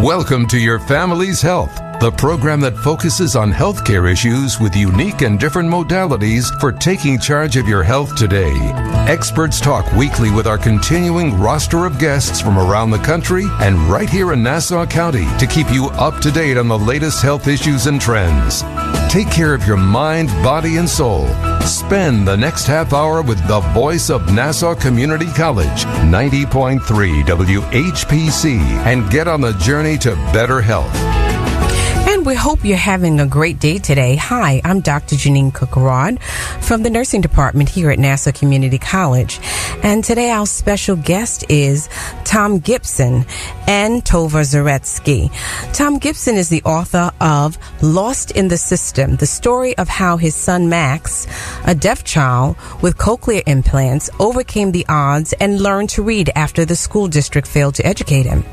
Welcome to Your Family's Health, the program that focuses on healthcare issues with unique and different modalities for taking charge of your health today. Experts talk weekly with our continuing roster of guests from around the country and right here in Nassau County to keep you up to date on the latest health issues and trends. Take care of your mind, body, and soul. Spend the next half hour with the voice of Nassau Community College, 90.3 WHPC, and get on the journey to better health. And we hope you're having a great day today. Hi, I'm Dr. Jeanine Cook-Garard from the nursing department here at Nassau Community College. And today our special guest is Tom Gibson and Tova Zaretsky. Tom Gibson is the author of Lost in the System, the story of how his son Max, a deaf child with cochlear implants, overcame the odds and learned to read after the school district failed to educate him.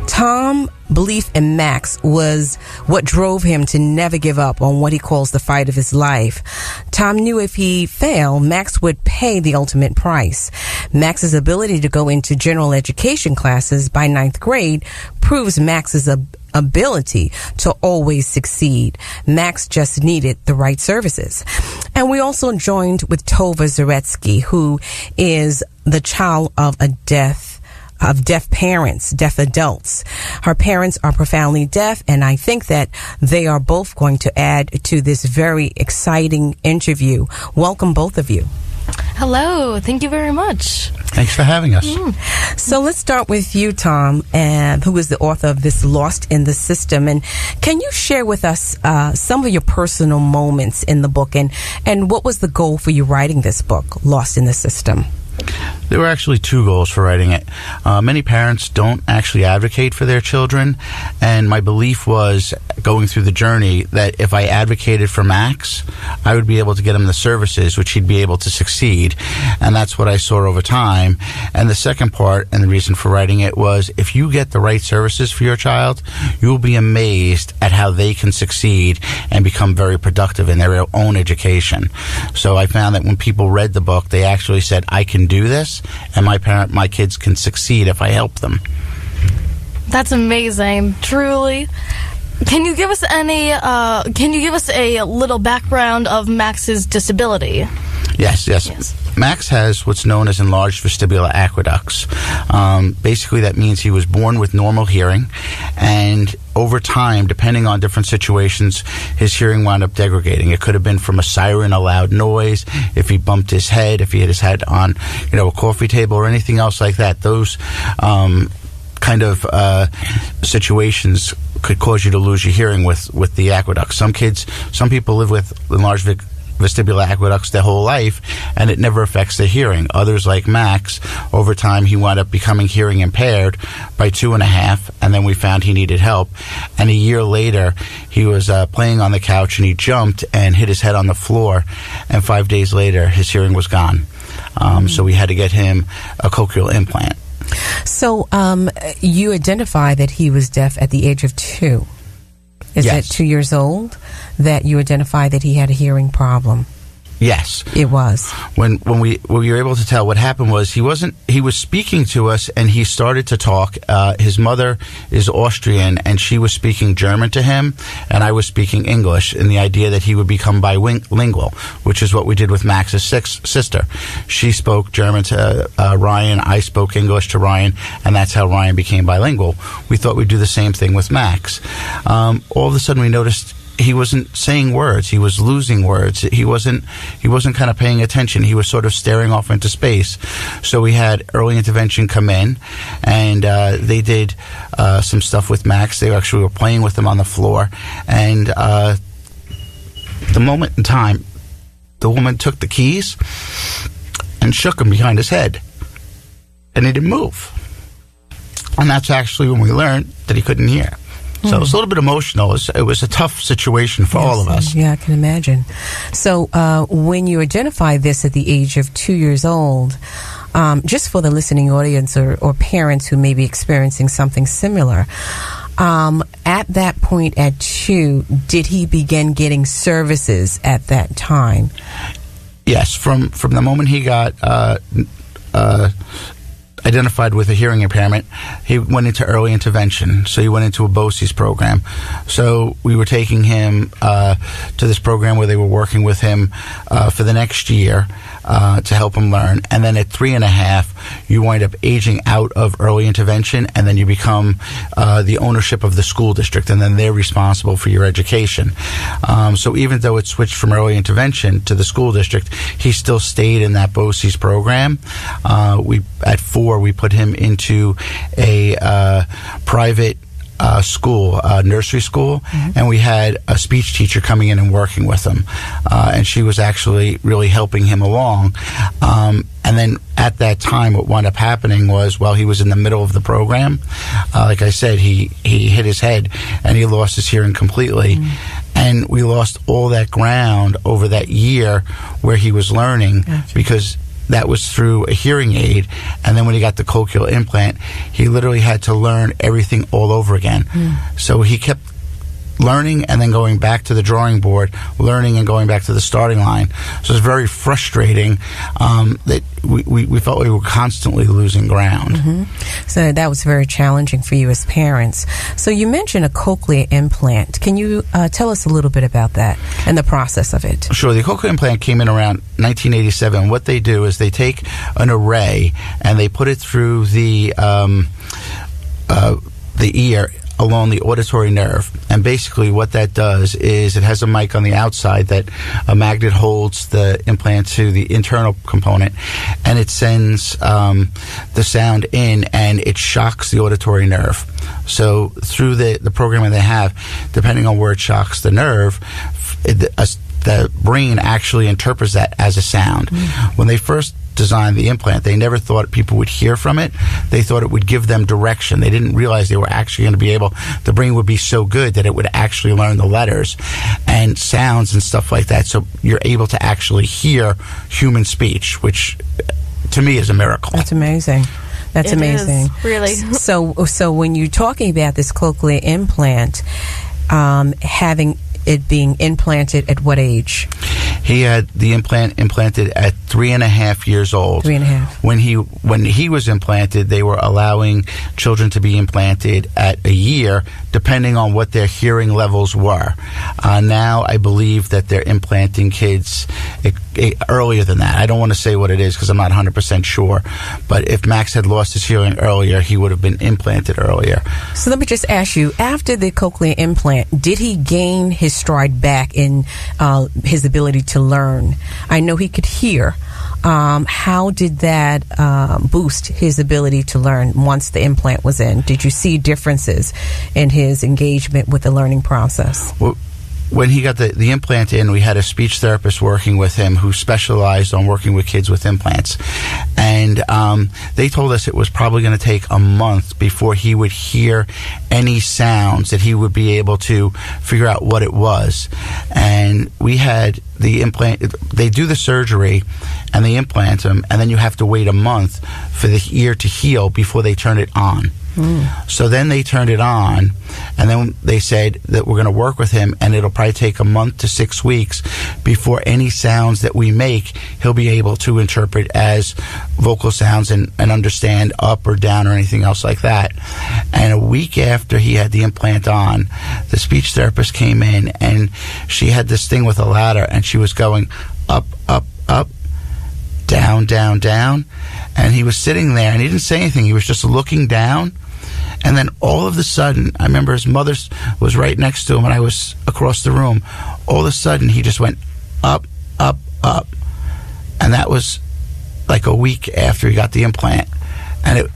Tom's belief in Max was what drove him to never give up on what he calls the fight of his life. Tom knew if he failed, Max would pay the ultimate price. Max's ability to go into general education classes by 9th grade proves Max's ability to always succeed. Max just needed the right services. And we also joined with Tova Zaretsky, who is the child of deaf parents, deaf adults. Her parents are profoundly deaf, and I think that they are both going to add to this very exciting interview. Welcome, both of you. Hello. Thank you very much. Thanks for having us. So let's start with you, Tom, who is the author of this Lost in the System. And can you share with us some of your personal moments in the book, and what was the goal for you writing this book, Lost in the System? There were actually two goals for writing it. Many parents don't actually advocate for their children, and my belief was, going through the journey, that if I advocated for Max, I would be able to get him the services which he'd be able to succeed, and that's what I saw over time. And the second part, and the reason for writing it, was if you get the right services for your child, you will be amazed at how they can succeed and become very productive in their own education. So I found that when people read the book, they actually said, I can do this, and my kids can succeed if I help them. That's amazing, truly. Can you give us a little background of Max's disability? Yes. Max has what's known as enlarged vestibular aqueducts. Basically, that means he was born with normal hearing, and over time, depending on different situations, his hearing wound up degrading. It could have been from a siren, a loud noise, if he bumped his head, if he hit his head on, a coffee table or anything else like that. Those kind of situations could cause you to lose your hearing with the aqueduct. Some people live with enlarged vestibular aqueducts their whole life, and it never affects their hearing. Others, like Max, over time he wound up becoming hearing impaired by 2.5, and then we found he needed help. And a year later, he was playing on the couch, and he jumped and hit his head on the floor, and 5 days later, his hearing was gone. So we had to get him a cochlear implant. So you identify that he was deaf at the age of 2. Is Yes. that 2 years old that you identify that he had a hearing problem? Yes. It was. When we were able to tell, what happened was he was speaking to us, and he started to talk. His mother is Austrian, and she was speaking German to him, and I was speaking English, in the idea that he would become bilingual, which is what we did with Max's sister. She spoke German to Ryan, I spoke English to Ryan, and that's how Ryan became bilingual. We thought we'd do the same thing with Max. All of a sudden we noticed he wasn't saying words. He was losing words. He wasn't kind of paying attention. He was sort of staring off into space. So we had early intervention come in, and they did some stuff with Max. They actually were playing with him on the floor. And the moment in time, the woman took the keys and shook him behind his head, and he didn't move. And that's actually when we learned that he couldn't hear. So it was a little bit emotional. It was a tough situation for all of us. Yeah, I can imagine. So when you identify this at the age of 2 years old, just for the listening audience or parents who may be experiencing something similar, at that point at 2, did he begin getting services at that time? Yes, from the moment he got identified with a hearing impairment, he went into early intervention. So he went into a BOCES program. So we were taking him to this program where they were working with him for the next year to help him learn. And then at 3.5, you wind up aging out of early intervention, and then you become the ownership of the school district, and then they're responsible for your education. So even though it switched from early intervention to the school district, he still stayed in that BOCES program. At 4, we put him into a private school, nursery school, and we had a speech teacher coming in and working with him, and she was actually really helping him along. And then at that time, what wound up happening was, while he was in the middle of the program, like I said, he hit his head and he lost his hearing completely. And we lost all that ground over that year where he was learning, because that was through a hearing aid. And then when he got the cochlear implant, he literally had to learn everything all over again. So he kept learning and then going back to the drawing board, learning and going back to the starting line. So it's very frustrating that we felt we were constantly losing ground. So that was very challenging for you as parents. So you mentioned a cochlear implant. Can you tell us a little bit about that and the process of it? Sure. The cochlear implant came in around 1987. What they do is they take an array and they put it through the ear along the auditory nerve. And basically what that does is it has a mic on the outside that a magnet holds the implant to the internal component, and it sends the sound in, and it shocks the auditory nerve. So through the programming they have, depending on where it shocks the nerve, the brain actually interprets that as a sound. When they first designed the implant, they never thought people would hear from it. They thought it would give them direction. They didn't realize they were actually going to be able, the brain would be so good that it would actually learn the letters and sounds and stuff like that. So you're able to actually hear human speech, which to me is a miracle. That's amazing. That's amazing. Is, really. So when you're talking about this cochlear implant, having it being implanted at what age? He had the implant implanted at 3.5 years old. 3.5. When he was implanted, they were allowing children to be implanted at a year, depending on what their hearing levels were. Now, I believe that they're implanting kids earlier than that. I don't want to say what it is because I'm not 100% sure. But if Max had lost his hearing earlier, he would have been implanted earlier. So let me just ask you, after the cochlear implant, did he gain his stride back in his ability to learn? I know he could hear. How did that boost his ability to learn once the implant was in? Did you see differences in his engagement with the learning process? Well, when he got the implant in, we had a speech therapist working with him who specialized on working with kids with implants. And they told us it was probably going to take a month before he would hear any sounds that he would be able to figure out what it was. And we had the implant, they do the surgery and they implant him, and then you have to wait a month for the ear to heal before they turn it on. So then they turned it on, and then they said that we're going to work with him, and it'll probably take a month to 6 weeks before any sounds that we make he'll be able to interpret as vocal sounds and understand up or down or anything else like that. And a week after he had the implant on, the speech therapist came in, and she had this thing with a ladder, and she was going up, up, up, down, down, down. And he was sitting there, and he didn't say anything. He was just looking down. And then all of a sudden, I remember his mother was right next to him, and I was across the room. All of a sudden, he just went up, up, up. And that was like a week after he got the implant. And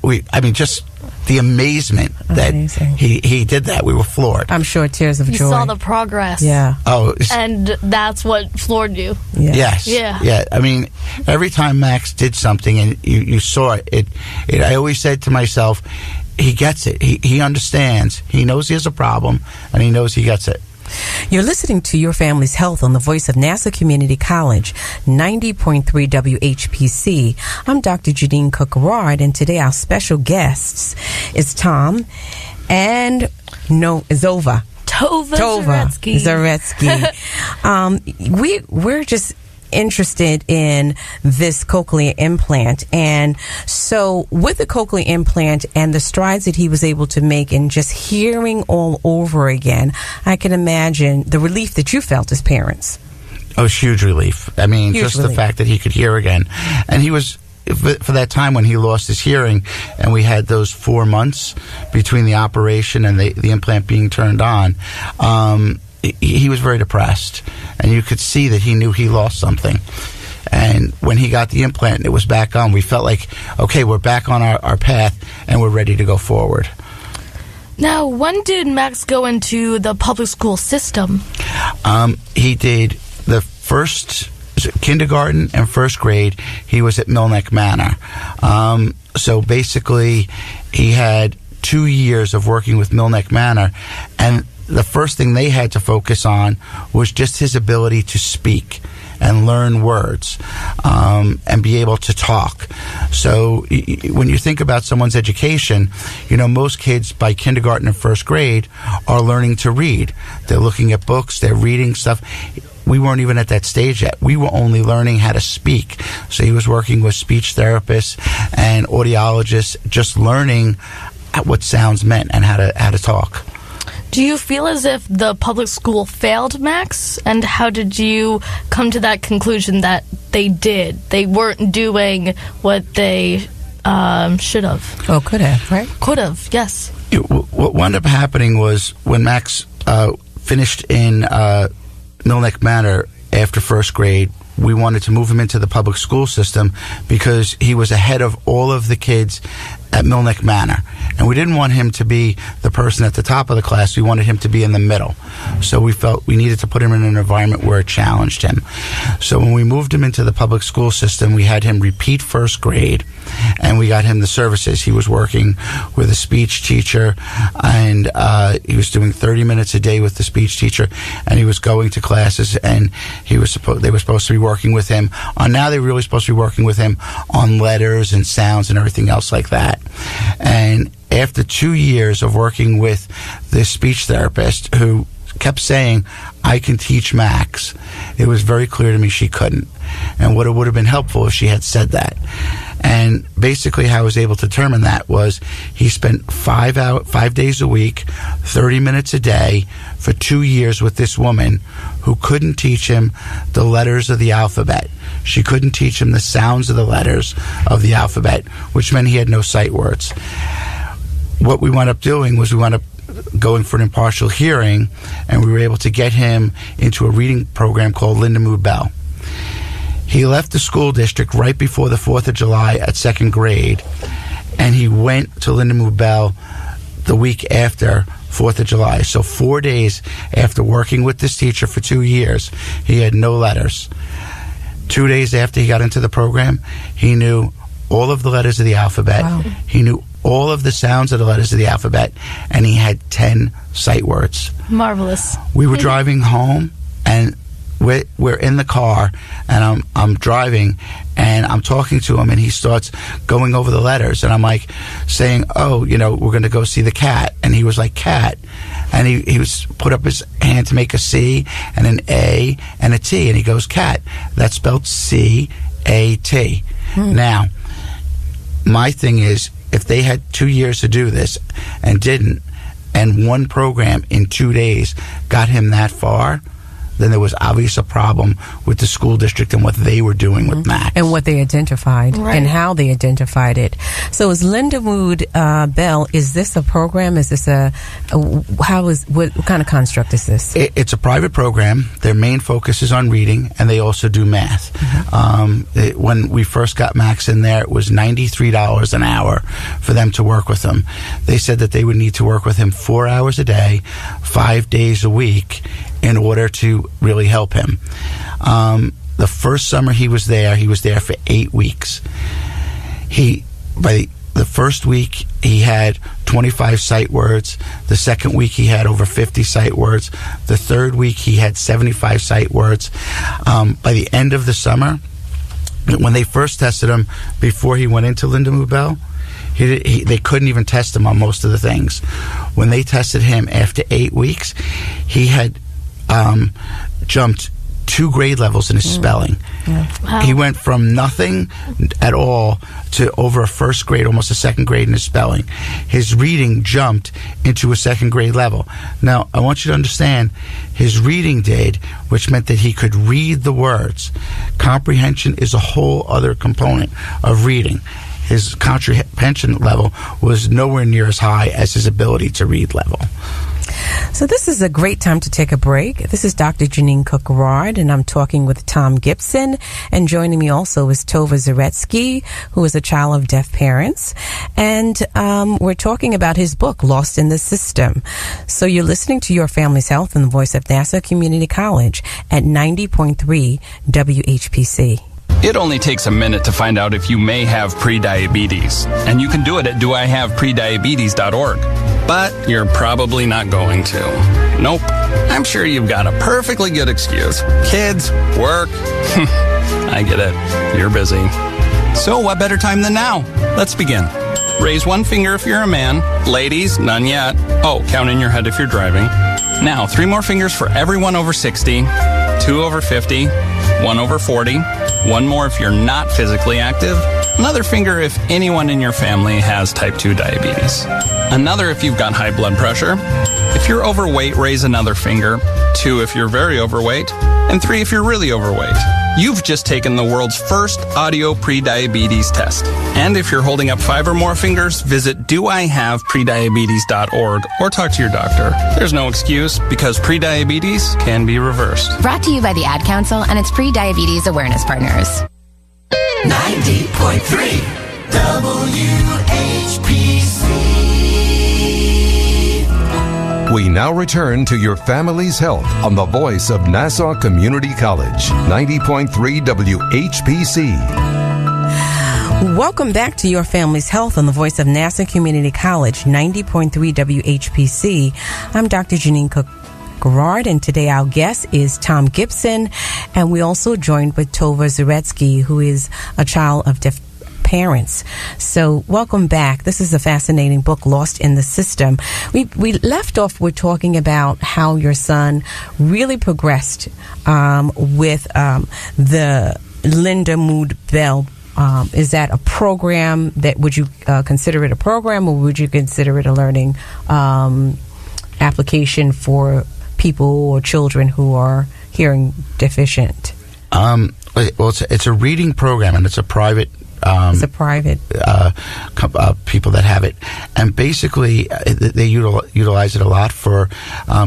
just the amazement that he did that, we were floored. I'm sure tears of joy. You saw the progress. Yeah. Oh, and that's what floored you. Yeah. Yes. Yeah. I mean, every time Max did something and you saw it, I always said to myself, he gets it. He understands. He knows he has a problem, and he knows he gets it. You're listening to Your Family's Health on the voice of Nassau Community College, 90.3 WHPC. I'm Dr. Jeanine Cook-Garard, and today our special guests is Tom and Tova Zaretsky. We're just interested in this cochlear implant. And so with the cochlear implant and the strides that he was able to make in just hearing all over again, I can imagine the relief that you felt as parents. Oh, it's huge relief. I mean, Huge just relief. the fact that he could hear again. And he was, for that time when he lost his hearing, and we had those 4 months between the operation and the implant being turned on, he was very depressed. And you could see that he knew he lost something. And when he got the implant and it was back on, we felt like, okay, we're back on our path and we're ready to go forward. Now, when did Max go into the public school system? He did the first kindergarten and first grade. He was at Millneck Manor. So basically, he had 2 years of working with Millneck Manor, and the first thing they had to focus on was just his ability to speak and learn words, and be able to talk. So when you think about someone's education, most kids by kindergarten and first grade are learning to read. They're looking at books, they're reading stuff. We weren't even at that stage yet. We were only learning how to speak. So he was working with speech therapists and audiologists, just learning what sounds meant and how to talk. Do you feel as if the public school failed Max? And how did you come to that conclusion that they did? They weren't doing what they should have. Oh, could have, right? Could have, yes. What wound up happening was when Max finished in Millneck Manor after first grade, we wanted to move him into the public school system because he was ahead of all of the kids at Millneck Manor. And we didn't want him to be the person at the top of the class. We wanted him to be in the middle. So we felt we needed to put him in an environment where it challenged him. So when we moved him into the public school system, we had him repeat first grade, and we got him the services. He was working with a speech teacher, and he was doing 30 minutes a day with the speech teacher, and he was going to classes, and they were supposed to be working with him on, now they're really supposed to be working with him on letters and sounds and everything else like that. And after 2 years of working with this speech therapist who kept saying, I can teach Max, it was very clear to me she couldn't. And what it would have been helpful if she had said that. And basically how I was able to determine that was he spent 5 days a week, 30 minutes a day for 2 years with this woman who couldn't teach him the letters of the alphabet. She couldn't teach him the sounds of the letters of the alphabet, which meant he had no sight words. What we wound up doing was we wound up going for an impartial hearing, and we were able to get him into a reading program called Lindenwood Bell. He left the school district right before the 4th of July at second grade, and he went to Lindenwood Bell the week after 4th of July. So 4 days after working with this teacher for 2 years, he had no letters. 2 days after he got into the program, he knew all of the letters of the alphabet. Wow. He knew all of the sounds of the letters of the alphabet, and he had 10 sight words. Marvelous. We were driving home, and we're in the car, and I'm driving, and I'm talking to him, and he starts going over the letters, and I'm like saying, oh, we're going to go see the cat. And he was like, cat. And he was put up his hand to make a C and an A and a T, and he goes, cat. That's spelled C-A-T. Now, my thing is, if they had 2 years to do this and didn't, and one program in 2 days got him that far, then there was obviously a problem with the school district and what they were doing with Max. And what they identified, right, and how they identified it. So is Lindenwood Bell, is this a program? Is this what kind of construct is this? It's a private program. Their main focus is on reading, and they also do math. When we first got Max in there, it was $93 an hour for them to work with him. They said that they would need to work with him 4 hours a day, 5 days a week, in order to really help him. The first summer he was there for 8 weeks. By the first week, he had 25 sight words. The second week, he had over 50 sight words. The third week, he had 75 sight words. By the end of the summer, when they first tested him, before he went into Lindenwood Bell, they couldn't even test him on most of the things. When they tested him after 8 weeks, he had jumped 2 grade levels in his spelling, Wow. He went from nothing at all to over a first grade, almost a second grade in his spelling. His reading jumped into a second grade level. Now, I want you to understand, his reading did, which meant that he could read the words. Comprehension is a whole other component of reading. His comprehension level was nowhere near as high as his ability to read level. So this is a great time to take a break. This is Dr. Jeanine Cook-Garard, and I'm talking with Tom Gibson. And joining me also is Tova Zaretsky, who is a child of deaf parents. And we're talking about his book, Lost in the System. So you're listening to Your Family's Health and the Voice of Nassau Community College at 90.3 WHPC. It only takes a minute to find out if you may have prediabetes, and you can do it at doihaveprediabetes.org. But you're probably not going to. Nope. I'm sure you've got a perfectly good excuse. Kids, work. I get it. You're busy. So what better time than now? Let's begin. Raise one finger if you're a man. Ladies, none yet. Oh, count in your head if you're driving. Now, 3 more fingers for everyone over 60, 2 over 50, 1 over 40, 1 more if you're not physically active, another finger if anyone in your family has type 2 diabetes, another if you've got high blood pressure. If you're overweight, raise another finger, 2 if you're very overweight, and 3 if you're really overweight. You've just taken the world's first audio prediabetes test. And if you're holding up 5 or more fingers, visit doihaveprediabetes.org or talk to your doctor. There's no excuse, because prediabetes can be reversed. Brought to you by the Ad Council and its pre-diabetes awareness partners. 90.3 WHPC. We now return to Your Family's Health on the voice of Nassau Community College, 90.3 WHPC. Welcome back to Your Family's Health on the voice of Nassau Community College, 90.3 WHPC. I'm Dr. Jeanine Cook-Garard, and today our guest is Tom Gibson, and we also joined with Tova Zaretsky, who is a child of deaf parents. So welcome back. This is a fascinating book, Lost in the System. We left off with talking about how your son really progressed with the Linda Mood Bell. Is that a program that, would you consider it a program, or would you consider it a learning application for people or children who are hearing deficient? Well, it's a reading program, and it's a private. It's a private people that have it, and basically they utilize it a lot for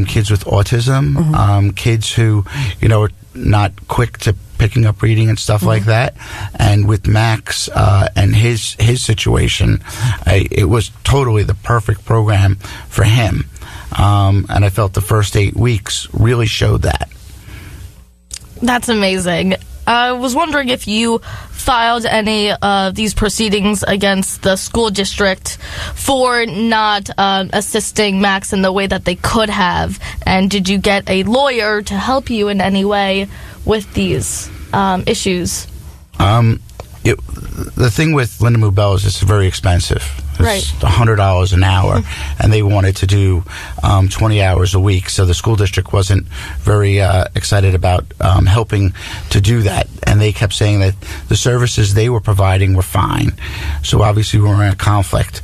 kids with autism, kids who are not quick to picking up reading and stuff like that. And with Max and his situation, it was totally the perfect program for him, and I felt the first 8 weeks really showed that. That's amazing. I was wondering if you filed any of these proceedings against the school district for not assisting Max in the way that they could have, and did you get a lawyer to help you in any way with these issues? The thing with Linda Mood Bell is it's very expensive. It's right. $100 an hour, and they wanted to do 20 hours a week, so the school district wasn't very excited about helping to do that, and they kept saying that the services they were providing were fine. So obviously we were in a conflict.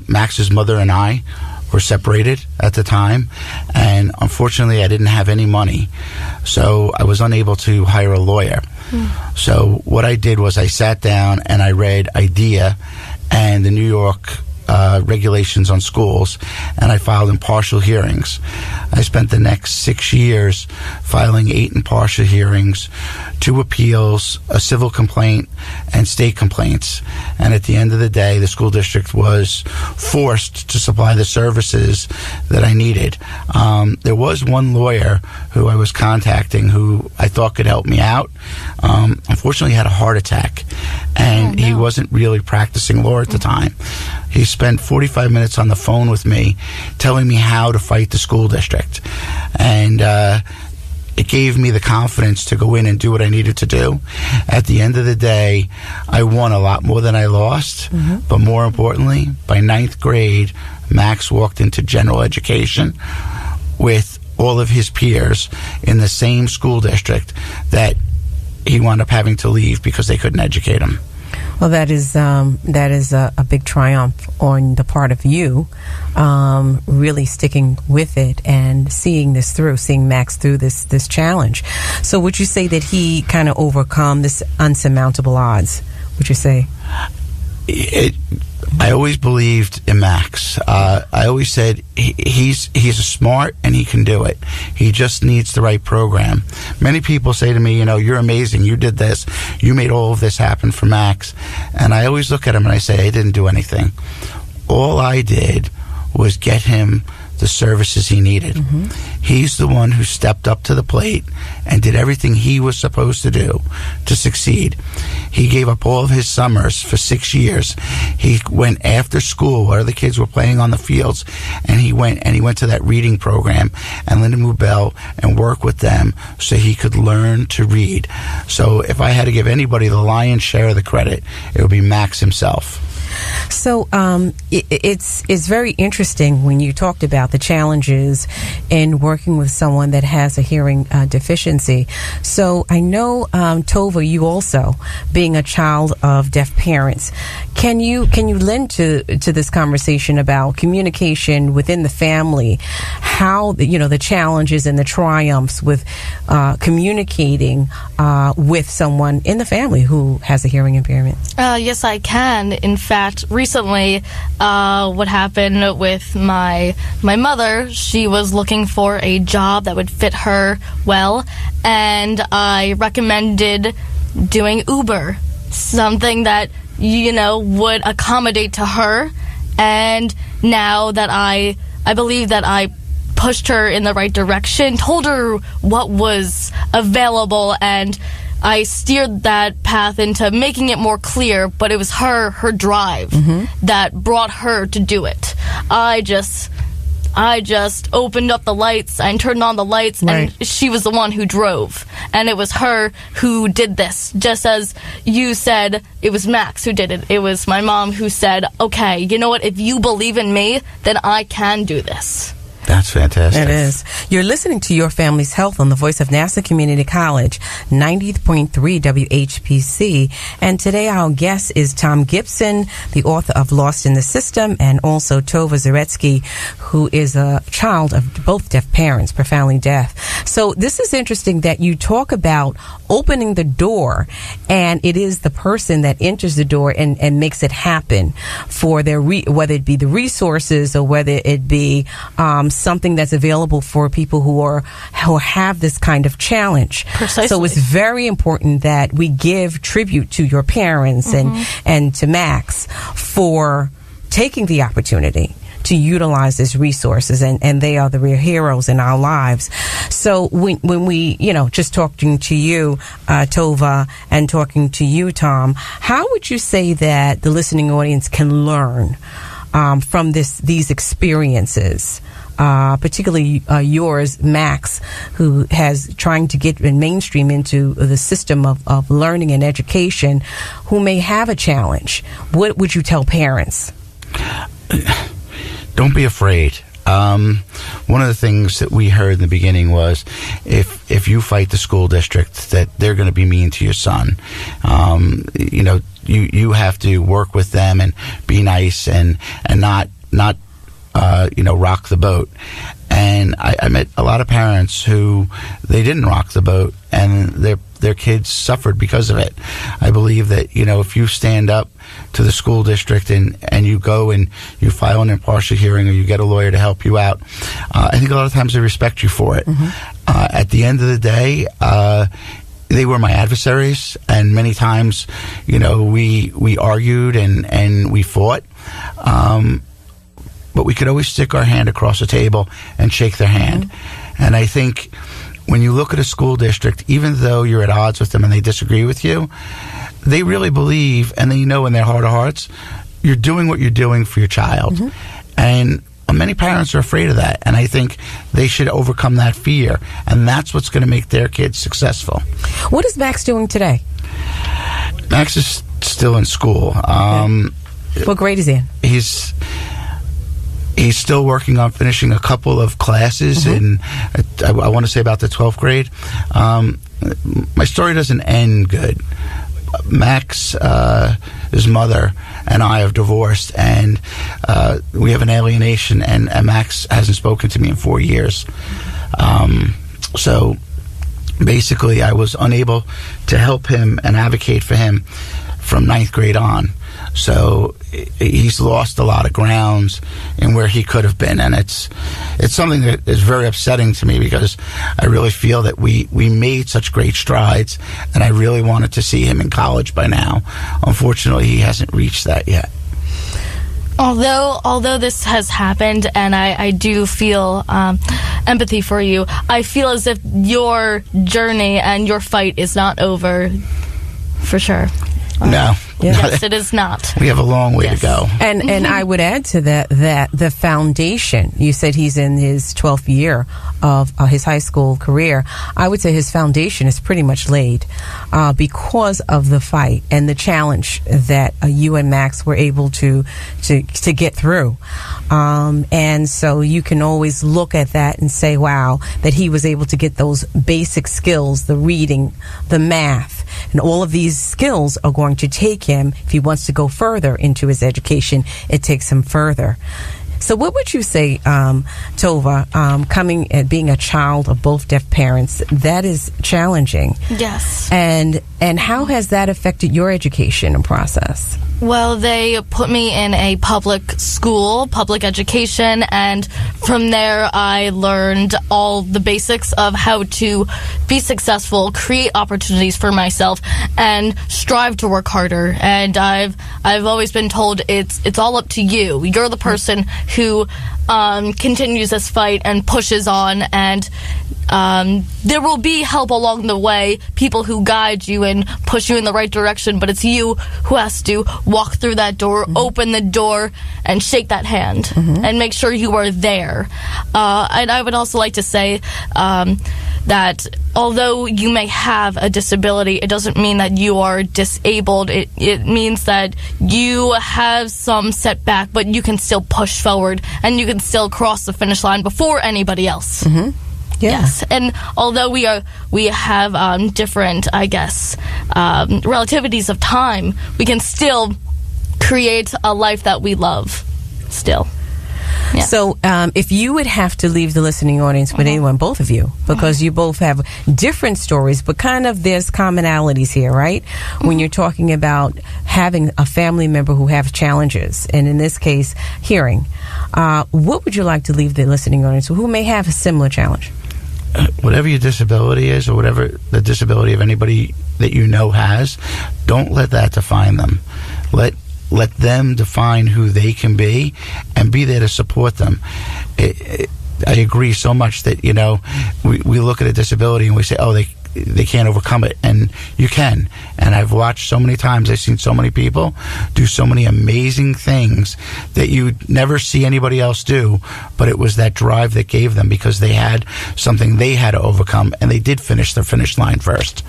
Max's mother and I were separated at the time, and unfortunately I didn't have any money, so I was unable to hire a lawyer. So what I did was I sat down and I read IDEA and the New York regulations on schools, and I filed impartial hearings. I spent the next 6 years filing 8 impartial hearings, 2 appeals, a civil complaint, and state complaints. And at the end of the day, the school district was forced to supply the services that I needed. There was one lawyer who I was contacting who I thought could help me out. Unfortunately, he had a heart attack, and he wasn't really practicing law at the time. He spent 45 minutes on the phone with me telling me how to fight the school district. And it gave me the confidence to go in and do what I needed to do. At the end of the day, I won a lot more than I lost. But more importantly, by 9th grade, Max walked into general education with all of his peers in the same school district that he wound up having to leave because they couldn't educate him. Well, that is a big triumph on the part of you, really sticking with it and seeing Max through this challenge. So would you say that he kind of overcome this unsurmountable odds? Would you say? I always believed in Max. I always said he's smart and he can do it. He just needs the right program. Many people say to me, you're amazing. You did this. You made all of this happen for Max. And I always look at him and I say, I didn't do anything. All I did was get him the services he needed. He's the one who stepped up to the plate and did everything he was supposed to do to succeed. He gave up all of his summers for 6 years. He went after school where the kids were playing on the fields, and he went to that reading program and Linda Mubel and work with them so he could learn to read. So if I had to give anybody the lion's share of the credit, it would be Max himself. So it's very interesting when you talked about the challenges in working with someone that has a hearing deficiency. So I know, Tova, you also, being a child of deaf parents, can you lend to this conversation about communication within the family, how the challenges and the triumphs with communicating with someone in the family who has a hearing impairment? Yes, I can. In fact, recently, what happened with my mother, she was looking for a job that would fit her well, and I recommended doing Uber, something that, would accommodate to her. And now that I believe that I pushed her in the right direction, told her what was available, and I steered that path into making it more clear, but it was her drive that brought her to do it. I just opened up the lights and turned on the lights, and she was the one who drove. And it was her who did this. Just as you said, it was Max who did it. It was my mom who said, okay, you know what? If you believe in me, then I can do this. That's fantastic. It is. You're listening to Your Family's Health on the voice of Nassau Community College, 90.3 WHPC. And today our guest is Tom Gibson, the author of Lost in the System, and also Tova Zaretsky, who is a child of both deaf parents, profoundly deaf. So this is interesting that you talk about opening the door, and it is the person that enters the door and makes it happen for their whether it be the resources or whether it be something that's available for people who have this kind of challenge. Precisely. So it's very important that we give tribute to your parents and to Max for taking the opportunity to utilize these resources, and they are the real heroes in our lives. So when we, just talking to you, Tova, and talking to you, Tom, how would you say that the listening audience can learn from these experiences? Particularly yours, Max, who has trying to get mainstream into the system of learning and education, who may have a challenge. What would you tell parents? Don't be afraid. One of the things that we heard in the beginning was if you fight the school district, that they're going to be mean to your son. You have to work with them and be nice and not rock the boat. And I met a lot of parents who they didn't rock the boat, and their kids suffered because of it. I believe that, if you stand up to the school district and you go and you file an impartial hearing or you get a lawyer to help you out, I think a lot of times they respect you for it. At the end of the day, they were my adversaries, and many times, we argued and we fought. But we could always stick our hand across the table and shake their hand. And I think when you look at a school district, even though you're at odds with them and they disagree with you, they really believe, and they know in their heart of hearts, you're doing what you're doing for your child. And many parents are afraid of that. And I think they should overcome that fear. And that's what's going to make their kids successful. What is Max doing today? Max is still in school. What grade is he in? He's He's still working on finishing a couple of classes in, I want to say about the 12th grade. My story doesn't end good. Max, his mother, and I have divorced, and we have an alienation, and Max hasn't spoken to me in 4 years. So basically, I was unable to help him and advocate for him from 9th grade on. So he's lost a lot of grounds in where he could have been, and it's something that is very upsetting to me, because I really feel that we made such great strides, and I really wanted to see him in college by now. Unfortunately, he hasn't reached that yet. Although this has happened, and I do feel empathy for you, I feel as if your journey and your fight is not over, for sure. No. Yes, it is not. We have a long way to go. And I would add to that the foundation, you said he's in his 12th year of his high school career. I would say his foundation is pretty much laid because of the fight and the challenge that you and Max were able to get through. And so you can always look at that and say, wow, that he was able to get those basic skills, the reading, the math, and all of these skills are going to take him, if he wants to go further into his education, it takes him further. So what would you say, Tova, coming and being a child of both deaf parents, that is challenging. Yes. And how has that affected your education and process? Well, they put me in a public school, public education, and from there I learned all the basics of how to be successful, create opportunities for myself, and strive to work harder. And I've always been told it's all up to you. You're the person who continues this fight and pushes on, and there will be help along the way, people who guide you and push you in the right direction, but it's you who has to walk through that door, open the door, and shake that hand, and make sure you are there. And I would also like to say that although you may have a disability, it doesn't mean that you are disabled. It means that you have some setback, but you can still push forward, and you can still cross the finish line before anybody else. Yes, and although we have different, I guess, relativities of time, we can still create a life that we love still. Yeah. So if you would have to leave the listening audience with anyone, both of you, because you both have different stories, but kind of there's commonalities here, right? When you're talking about having a family member who have challenges, and in this case, hearing, what would you like to leave the listening audience who may have a similar challenge? Whatever your disability is, or whatever the disability of anybody that you know has, don't let that define them. Let them define who they can be, and be there to support them. I agree so much that, we look at a disability and we say, oh, they can't overcome it, and you can. And I've watched so many times, I've seen so many people do so many amazing things that you never see anybody else do, but it was that drive that gave them, because they had something they had to overcome, and they did finish the finish line first.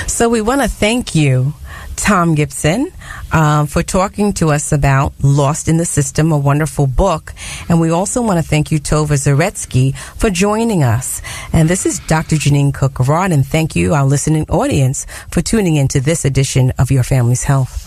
So we want to thank you, Tom Gibson, for talking to us about Lost in the System, a wonderful book. And we also want to thank you, Tova Zaretsky, for joining us. And this is Dr. Jeanine Cook-Garard, and thank you, our listening audience, for tuning into this edition of Your Family's Health.